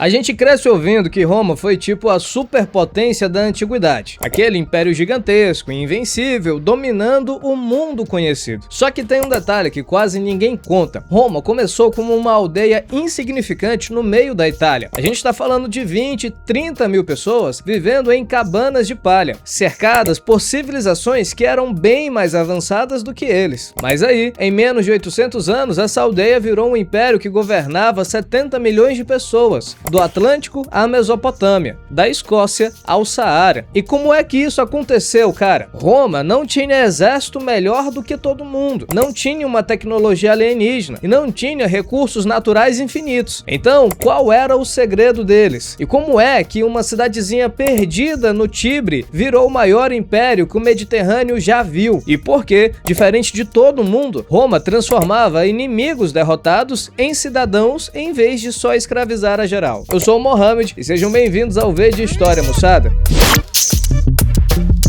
A gente cresce ouvindo que Roma foi tipo a superpotência da antiguidade, aquele império gigantesco e invencível dominando o mundo conhecido. Só que tem um detalhe que quase ninguém conta. Roma começou como uma aldeia insignificante no meio da Itália. A gente está falando de 20, 30 mil pessoas vivendo em cabanas de palha, cercadas por civilizações que eram bem mais avançadas do que eles. Mas aí, em menos de 800 anos, essa aldeia virou um império que governava 70 milhões de pessoas, do Atlântico à Mesopotâmia, da Escócia ao Saara. E como é que isso aconteceu, cara? Roma não tinha exército melhor do que todo mundo, não tinha uma tecnologia alienígena e não tinha recursos naturais infinitos. Então, qual era o segredo deles? E como é que uma cidadezinha perdida no Tibre virou o maior império que o Mediterrâneo já viu? E por que, diferente de todo mundo, Roma transformava inimigos derrotados em cidadãos em vez de só escravizar a geral? Eu sou o Mohamed e sejam bem-vindos ao V de História, moçada.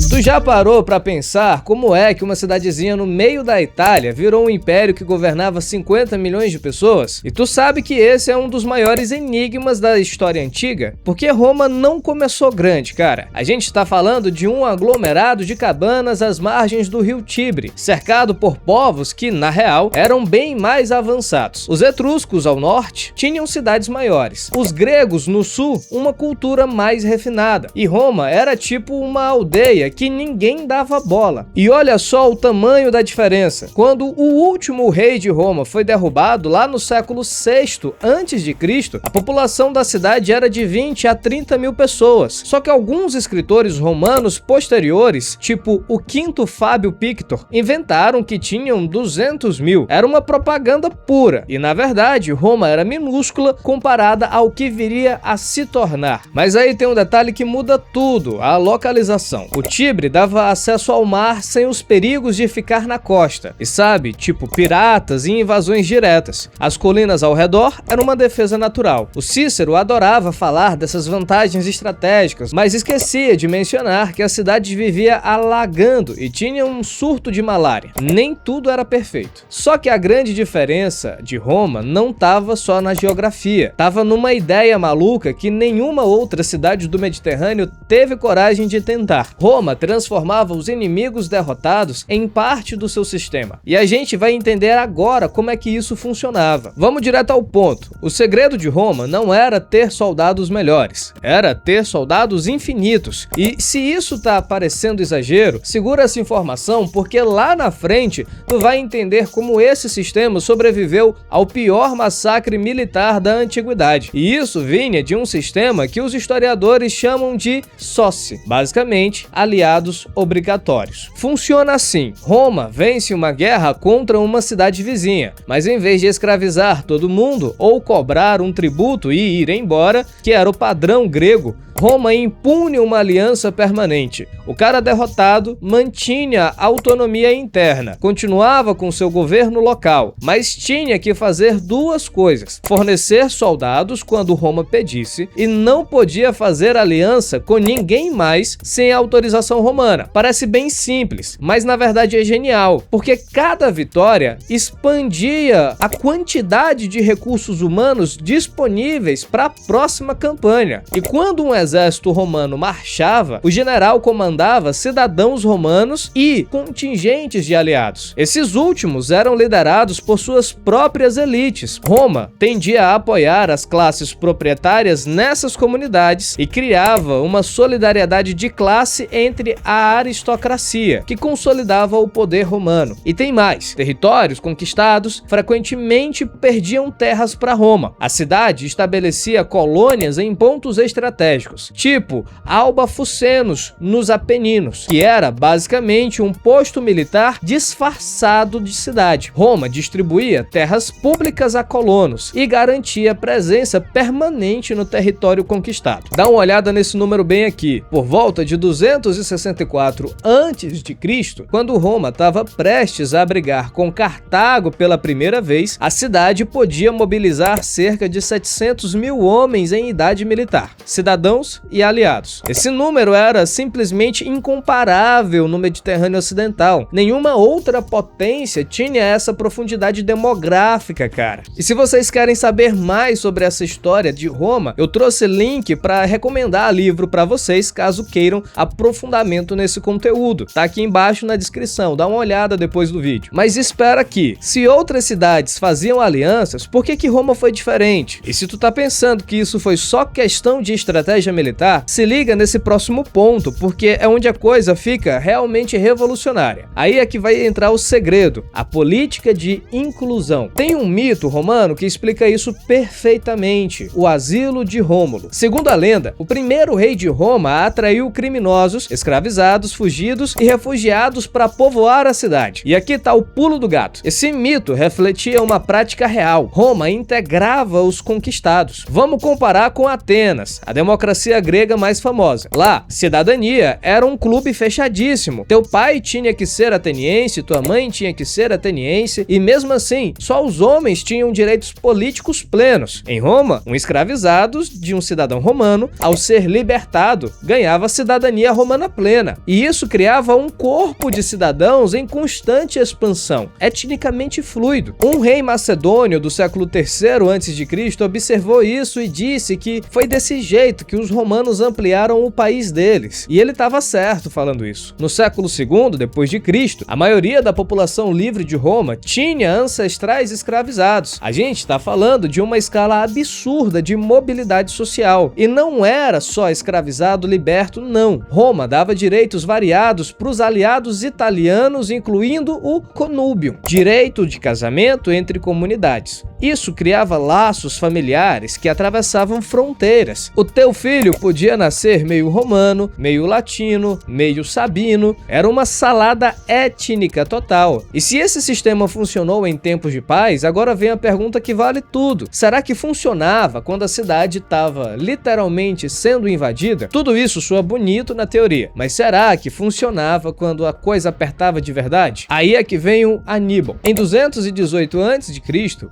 Tu já parou pra pensar como é que uma cidadezinha no meio da Itália virou um império que governava 50 milhões de pessoas? E tu sabe que esse é um dos maiores enigmas da história antiga? Porque Roma não começou grande, cara. A gente tá falando de um aglomerado de cabanas às margens do rio Tibre, cercado por povos que, na real, eram bem mais avançados. Os etruscos, ao norte, tinham cidades maiores. Os gregos, no sul, uma cultura mais refinada. E Roma era tipo uma aldeia que ninguém dava bola. E olha só o tamanho da diferença. Quando o último rei de Roma foi derrubado lá no século VI a.C., a população da cidade era de 20 a 30 mil pessoas. Só que alguns escritores romanos posteriores, tipo o quinto Fábio Pictor, inventaram que tinham 200 mil. Era uma propaganda pura. E na verdade, Roma era minúscula comparada ao que viria a se tornar. Mas aí tem um detalhe que muda tudo: a localização. O Tibre dava acesso ao mar sem os perigos de ficar na costa. E sabe, tipo piratas e invasões diretas. As colinas ao redor eram uma defesa natural. O Cícero adorava falar dessas vantagens estratégicas, mas esquecia de mencionar que a cidade vivia alagando e tinha um surto de malária. Nem tudo era perfeito. Só que a grande diferença de Roma não estava só na geografia. Estava numa ideia maluca que nenhuma outra cidade do Mediterrâneo teve coragem de tentar. Roma transformava os inimigos derrotados em parte do seu sistema. E a gente vai entender agora como é que isso funcionava. Vamos direto ao ponto. O segredo de Roma não era ter soldados melhores, era ter soldados infinitos. E se isso tá parecendo exagero, segura essa informação porque lá na frente tu vai entender como esse sistema sobreviveu ao pior massacre militar da antiguidade. E isso vinha de um sistema que os historiadores chamam de sóci, basicamente aliados obrigatórios. Funciona assim: Roma vence uma guerra contra uma cidade vizinha, mas em vez de escravizar todo mundo ou cobrar um tributo e ir embora, que era o padrão grego, Roma impune uma aliança permanente. O cara derrotado mantinha autonomia interna, continuava com seu governo local, mas tinha que fazer duas coisas: fornecer soldados quando Roma pedisse e não podia fazer aliança com ninguém mais sem autorização romana. Parece bem simples, mas na verdade é genial, porque cada vitória expandia a quantidade de recursos humanos disponíveis para a próxima campanha. E quando um exército romano marchava, o general comandava cidadãos romanos e contingentes de aliados. Esses últimos eram liderados por suas próprias elites. Roma tendia a apoiar as classes proprietárias nessas comunidades e criava uma solidariedade de classe entre a aristocracia, que consolidava o poder romano. E tem mais: territórios conquistados frequentemente perdiam terras para Roma. A cidade estabelecia colônias em pontos estratégicos, tipo Alba Fucenos, nos Apeninos, que era basicamente um posto militar disfarçado de cidade. Roma distribuía terras públicas a colonos e garantia presença permanente no território conquistado. Dá uma olhada nesse número bem aqui. Por volta de 260 264 a.C., quando Roma estava prestes a brigar com Cartago pela primeira vez, a cidade podia mobilizar cerca de 700 mil homens em idade militar, cidadãos e aliados. Esse número era simplesmente incomparável no Mediterrâneo Ocidental. Nenhuma outra potência tinha essa profundidade demográfica, cara. E se vocês querem saber mais sobre essa história de Roma, eu trouxe link para recomendar livro para vocês, caso queiram aprofundamento nesse conteúdo. Tá aqui embaixo na descrição, dá uma olhada depois do vídeo. Mas espera aqui, se outras cidades faziam alianças, por que Roma foi diferente? E se tu tá pensando que isso foi só questão de estratégia militar, se liga nesse próximo ponto, porque é onde a coisa fica realmente revolucionária. Aí é que vai entrar o segredo, a política de inclusão. Tem um mito romano que explica isso perfeitamente, o asilo de Rômulo. Segundo a lenda, o primeiro rei de Roma atraiu criminosos, escravizados, fugidos e refugiados para povoar a cidade. E aqui tá o pulo do gato. Esse mito refletia uma prática real. Roma integrava os conquistados. Vamos comparar com Atenas, a democracia grega mais famosa. Lá, cidadania era um clube fechadíssimo. Teu pai tinha que ser ateniense, tua mãe tinha que ser ateniense, e mesmo assim, só os homens tinham direitos políticos plenos. Em Roma, um escravizado de um cidadão romano, ao ser libertado, ganhava cidadania romana plena. E isso criava um corpo de cidadãos em constante expansão, etnicamente fluido. Um rei macedônio do século III a.C. observou isso e disse que foi desse jeito que os romanos ampliaram o país deles. E ele estava certo falando isso. No século II depois de Cristo, a maioria da população livre de Roma tinha ancestrais escravizados. A gente está falando de uma escala absurda de mobilidade social. E não era só escravizado liberto, não. Roma dava direitos variados para os aliados italianos, incluindo o conúbio, direito de casamento entre comunidades. Isso criava laços familiares que atravessavam fronteiras. O teu filho podia nascer meio romano, meio latino, meio sabino. Era uma salada étnica total. E se esse sistema funcionou em tempos de paz, agora vem a pergunta que vale tudo. Será que funcionava quando a cidade estava literalmente sendo invadida? Tudo isso soa bonito na teoria, mas será que funcionava quando a coisa apertava de verdade? Aí é que vem o Aníbal. Em 218 a.C.,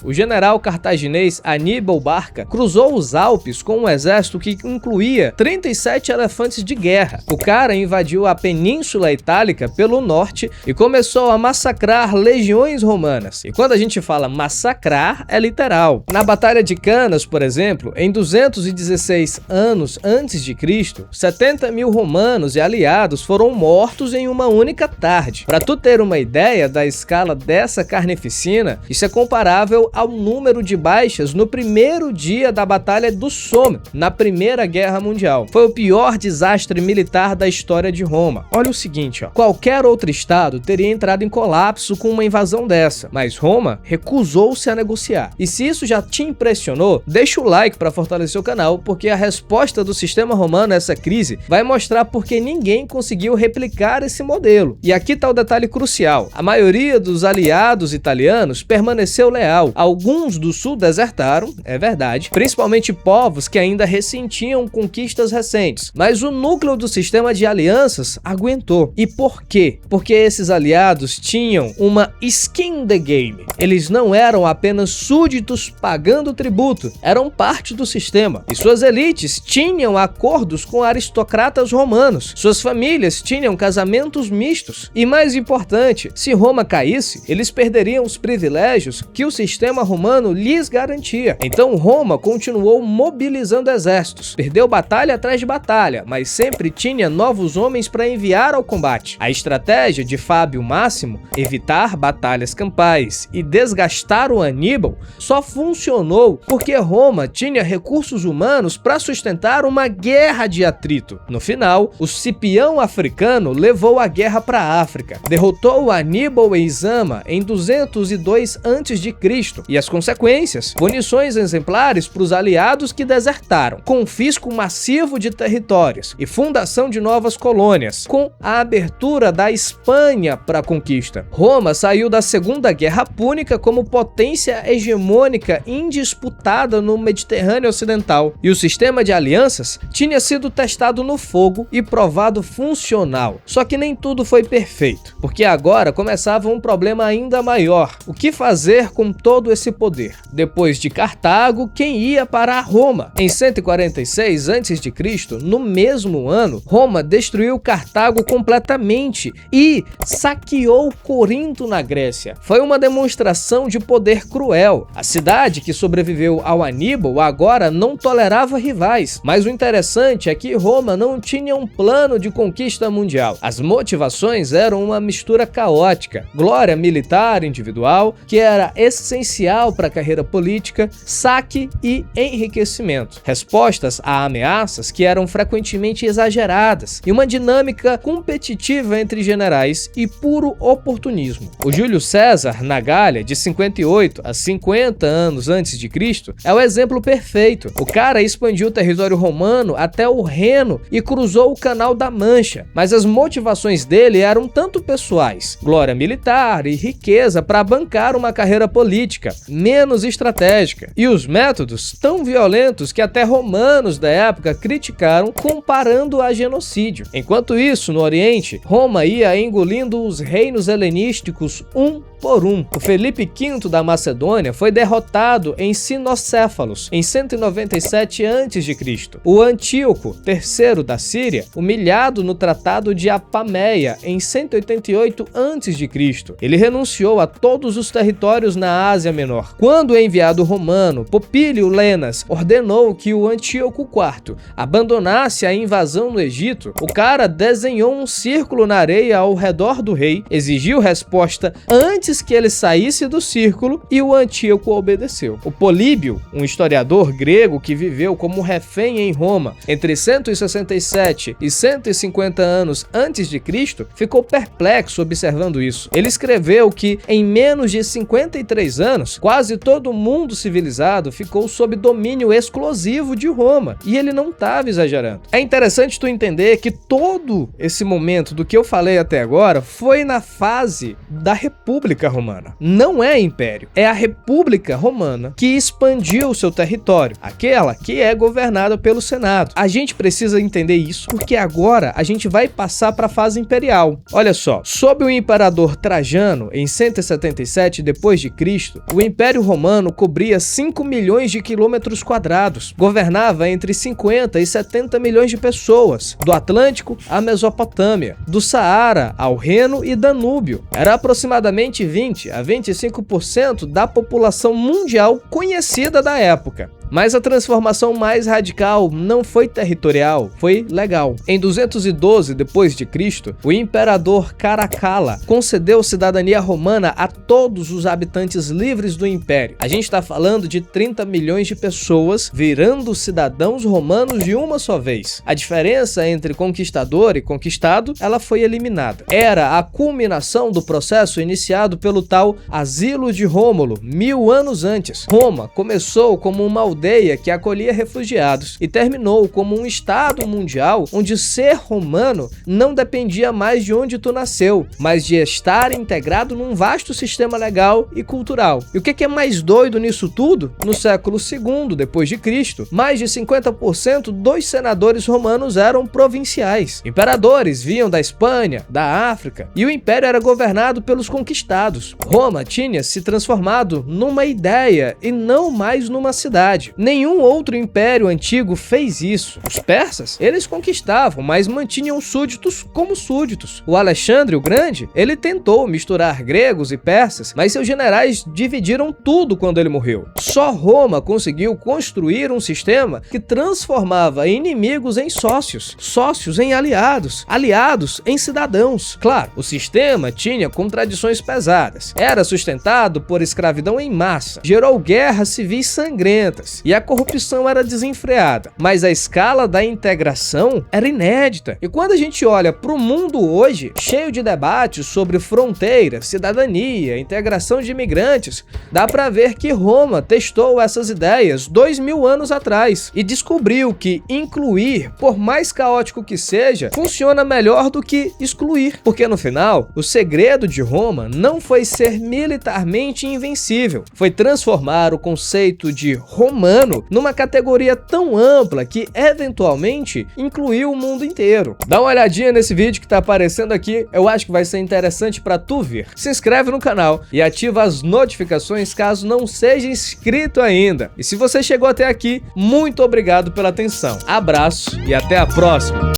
o general cartaginês Aníbal Barca cruzou os Alpes com um exército que incluía 37 elefantes de guerra. O cara invadiu a Península Itálica pelo norte e começou a massacrar legiões romanas. E quando a gente fala massacrar, é literal. Na Batalha de Canas, por exemplo, em 216 anos antes de Cristo, 70 mil romanos e aliados foram mortos em uma única tarde. Para tu ter uma ideia da escala dessa carnificina, isso é comparável ao número de baixas no primeiro dia da Batalha do Somme, na Primeira Guerra Mundial. Foi o pior desastre militar da história de Roma. Olha o seguinte, ó. Qualquer outro estado teria entrado em colapso com uma invasão dessa, mas Roma recusou-se a negociar. E se isso já te impressionou, deixa o like para fortalecer o canal, porque a resposta do sistema romano a essa crise vai mostrar porque ninguém conseguiu replicar esse modelo. E aqui tá o detalhe crucial. A maioria dos aliados italianos permaneceu leal. Alguns do sul desertaram, é verdade, principalmente povos que ainda ressentiam conquistas recentes. Mas o núcleo do sistema de alianças aguentou. E por quê? Porque esses aliados tinham uma skin in the game. Eles não eram apenas súditos pagando tributo, eram parte do sistema. E suas elites tinham acordos com aristocratas romanos. Suas famílias tinham casamentos mistos. E mais importante, se Roma caísse, eles perderiam os privilégios que o sistema romano lhes garantia. Então Roma continuou mobilizando exércitos. Perdeu batalha atrás de batalha, mas sempre tinha novos homens para enviar ao combate. A estratégia de Fábio Máximo, evitar batalhas campais e desgastar o Aníbal, só funcionou porque Roma tinha recursos humanos para sustentar uma guerra de atrito. No final, o Cipião africano levou a guerra para a África, derrotou Aníbal e Zama em 202 a.C. e as consequências: punições exemplares para os aliados que desertaram, confisco massivo de territórios e fundação de novas colônias, com a abertura da Espanha para a conquista. Roma saiu da Segunda Guerra Púnica como potência hegemônica indisputada no Mediterrâneo Ocidental, e o sistema de alianças tinha sido testado no fogo e provado funcional. Só que nem tudo foi perfeito, porque agora começava um problema ainda maior: o que fazer com todo esse poder? Depois de Cartago, quem ia para Roma? Em 146 a.C., no mesmo ano, Roma destruiu Cartago completamente e saqueou Corinto na Grécia. Foi uma demonstração de poder cruel. A cidade que sobreviveu ao Aníbal agora não tolerava rivais, mas o interessante é que Roma não tinha um plano de conquista mundial. As motivações eram uma mistura caótica: glória militar individual, que era essencial para a carreira política, saque e enriquecimento, respostas a ameaças que eram frequentemente exageradas, e uma dinâmica competitiva entre generais e puro oportunismo. O Júlio César, na Gália, de 58 a 50 anos antes de Cristo, é o exemplo perfeito. O cara expandiu o território romano até o Reno e cruzou o Canal da Mancha, mas as motivações dele eram tanto pessoais, glória militar e riqueza para bancar uma carreira política, menos estratégica, e os métodos tão violentos que até romanos da época criticaram, comparando a genocídio. Enquanto isso, no Oriente, Roma ia engolindo os reinos helenísticos um por um. O Felipe V da Macedônia foi derrotado em Cinocéfalos em 197 a.C. O Antíoco III da Síria, humilhado no Tratado de Apameia em 188 a.C. Ele renunciou a todos os territórios na Ásia Menor. Quando o enviado romano Popílio Lenas ordenou que o Antíoco IV abandonasse a invasão no Egito, o cara desenhou um círculo na areia ao redor do rei, exigiu resposta antes que ele saísse do círculo, e o Antíoco obedeceu. O Políbio, um historiador grego que viveu como refém em Roma entre 167 e 150 anos antes de Cristo, ficou perplexo observando isso. Ele escreveu que em menos de 53 anos, quase todo o mundo civilizado ficou sob domínio exclusivo de Roma, e ele não estava exagerando. É interessante tu entender que todo esse momento do que eu falei até agora foi na fase da República Romana. Não é império, é a República Romana que expandiu o seu território, aquela que é governada pelo Senado. A gente precisa entender isso porque agora a gente vai passar para a fase imperial. Olha só, sob o imperador Trajano, em 177 d.C., o Império Romano cobria 5 milhões de quilômetros quadrados, governava entre 50 e 70 milhões de pessoas, do Atlântico à Mesopotâmia, do Saara ao Reno e Danúbio. Era aproximadamente 20 a 25% da população mundial conhecida da época. Mas a transformação mais radical não foi territorial, foi legal. Em 212 d.C., o imperador Caracalla concedeu cidadania romana a todos os habitantes livres do império. A gente está falando de 30 milhões de pessoas virando cidadãos romanos de uma só vez. A diferença entre conquistador e conquistado, ela foi eliminada. Era a culminação do processo iniciado pelo tal Asilo de Rômulo, 1000 anos antes. Roma começou como uma aldeia que acolhia refugiados e terminou como um estado mundial onde ser romano não dependia mais de onde tu nasceu, mas de estar integrado num vasto sistema legal e cultural. E o que é mais doido nisso tudo? No século II d.C., mais de 50% dos senadores romanos eram provinciais. Imperadores vinham da Espanha, da África, e o império era governado pelos conquistados. Roma tinha se transformado numa ideia e não mais numa cidade. Nenhum outro império antigo fez isso. Os persas, eles conquistavam, mas mantinham súditos como súditos. O Alexandre o Grande, ele tentou misturar gregos e persas, mas seus generais dividiram tudo quando ele morreu. Só Roma conseguiu construir um sistema que transformava inimigos em sócios, sócios em aliados, aliados em cidadãos. Claro, o sistema tinha contradições pesadas. Era sustentado por escravidão em massa, gerou guerras civis sangrentas, poderes e a corrupção era desenfreada, mas a escala da integração era inédita. E quando a gente olha para o mundo hoje, cheio de debates sobre fronteiras, cidadania, integração de imigrantes, dá para ver que Roma testou essas ideias 2000 anos atrás e descobriu que incluir, por mais caótico que seja, funciona melhor do que excluir, porque no final, o segredo de Roma não foi ser militarmente invencível, foi transformar o conceito de romano numa categoria tão ampla que eventualmente incluiu o mundo inteiro. Dá uma olhadinha nesse vídeo que tá aparecendo aqui, eu acho que vai ser interessante para tu ver. Se inscreve no canal e ativa as notificações caso não seja inscrito ainda. E se você chegou até aqui, muito obrigado pela atenção. Abraço e até a próxima!